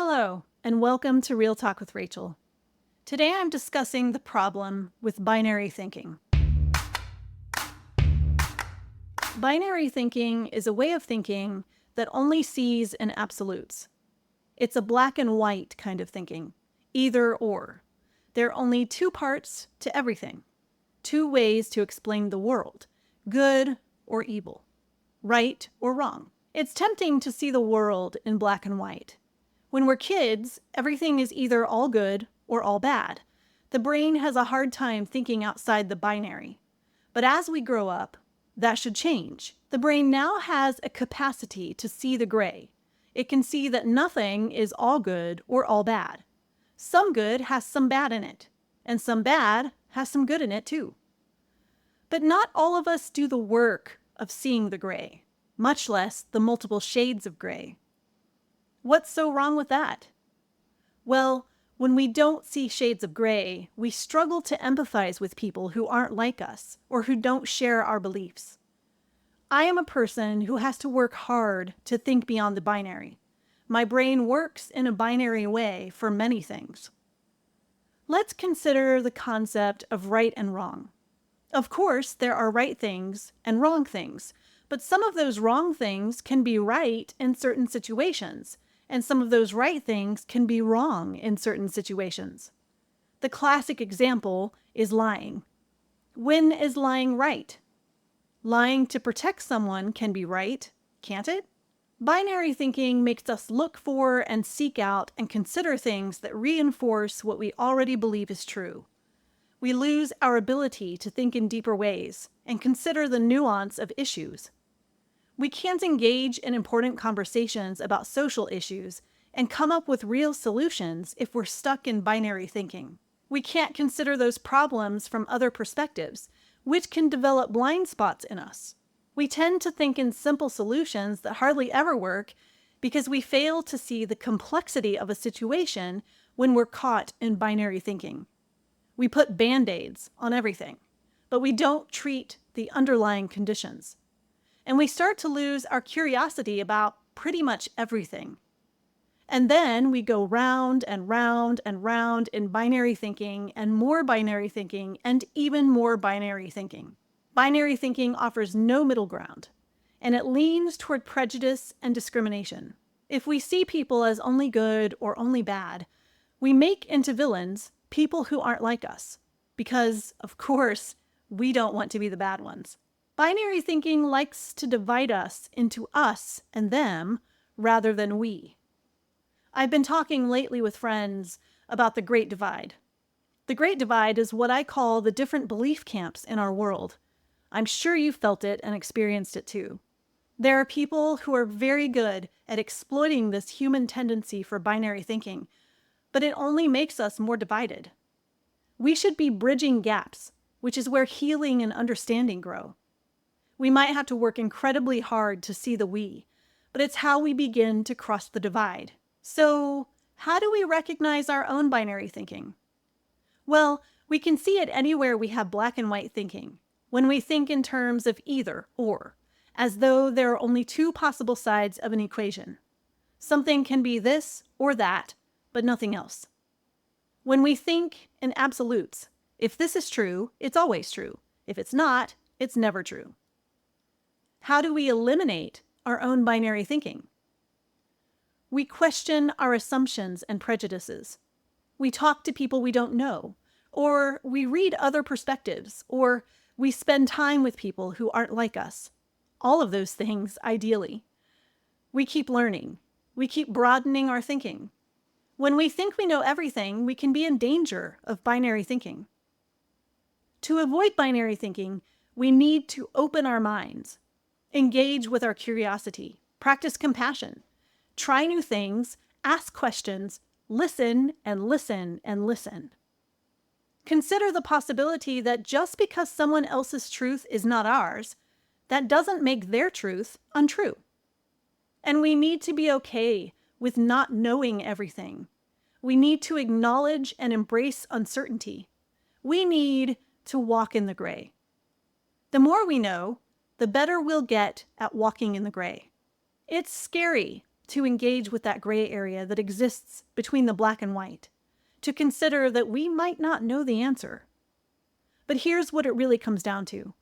Hello, and welcome to Real Talk with Rachel. Today I'm discussing the problem with binary thinking. Binary thinking is a way of thinking that only sees in absolutes. It's a black and white kind of thinking, either or. There are only two parts to everything, two ways to explain the world, good or evil, right or wrong. It's tempting to see the world in black and white. When we're kids, everything is either all good or all bad. The brain has a hard time thinking outside the binary. But as we grow up, that should change. The brain now has a capacity to see the gray. It can see that nothing is all good or all bad. Some good has some bad in it, and some bad has some good in it too. But not all of us do the work of seeing the gray, much less the multiple shades of gray. What's so wrong with that? Well, when we don't see shades of gray, we struggle to empathize with people who aren't like us or who don't share our beliefs. I am a person who has to work hard to think beyond the binary. My brain works in a binary way for many things. Let's consider the concept of right and wrong. Of course, there are right things and wrong things, but some of those wrong things can be right in certain situations, and some of those right things can be wrong in certain situations. The classic example is lying. When is lying right? Lying to protect someone can be right, can't it? Binary thinking makes us look for and seek out and consider things that reinforce what we already believe is true. We lose our ability to think in deeper ways and consider the nuance of issues. We can't engage in important conversations about social issues and come up with real solutions if we're stuck in binary thinking. We can't consider those problems from other perspectives, which can develop blind spots in us. We tend to think in simple solutions that hardly ever work because we fail to see the complexity of a situation when we're caught in binary thinking. We put band-aids on everything, but we don't treat the underlying conditions. And we start to lose our curiosity about pretty much everything. And then we go round and round and round in binary thinking and more binary thinking and even more binary thinking. Binary thinking offers no middle ground, and it leans toward prejudice and discrimination. If we see people as only good or only bad, we make into villains people who aren't like us, because, of course, we don't want to be the bad ones. Binary thinking likes to divide us into us and them rather than we. I've been talking lately with friends about the Great Divide. The Great Divide is what I call the different belief camps in our world. I'm sure you've felt it and experienced it too. There are people who are very good at exploiting this human tendency for binary thinking, but it only makes us more divided. We should be bridging gaps, which is where healing and understanding grow. We might have to work incredibly hard to see the we, but it's how we begin to cross the divide. So, how do we recognize our own binary thinking? Well, we can see it anywhere we have black and white thinking, when we think in terms of either or, as though there are only two possible sides of an equation. Something can be this or that, but nothing else. When we think in absolutes, if this is true, it's always true. If it's not, it's never true. How do we eliminate our own binary thinking? We question our assumptions and prejudices. We talk to people we don't know, or we read other perspectives, or we spend time with people who aren't like us. All of those things, ideally. We keep learning. We keep broadening our thinking. When we think we know everything, we can be in danger of binary thinking. To avoid binary thinking, we need to open our minds. Engage with our curiosity, practice compassion, try new things, ask questions, listen and listen and listen. Consider the possibility that just because someone else's truth is not ours, that doesn't make their truth untrue. And we need to be okay with not knowing everything. We need to acknowledge and embrace uncertainty. We need to walk in the gray. The more we know, the better we'll get at walking in the gray. It's scary to engage with that gray area that exists between the black and white, to consider that we might not know the answer. But here's what it really comes down to.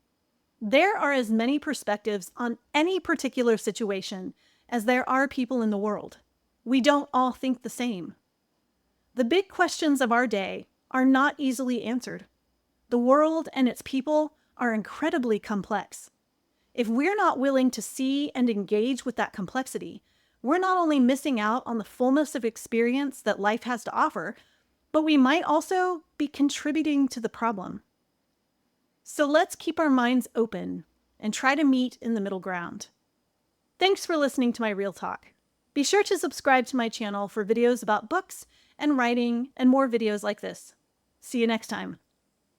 There are as many perspectives on any particular situation as there are people in the world. We don't all think the same. The big questions of our day are not easily answered. The world and its people are incredibly complex. If we're not willing to see and engage with that complexity, we're not only missing out on the fullness of experience that life has to offer, but we might also be contributing to the problem. So let's keep our minds open and try to meet in the middle ground. Thanks for listening to my Real Talk. Be sure to subscribe to my channel for videos about books and writing and more videos like this. See you next time.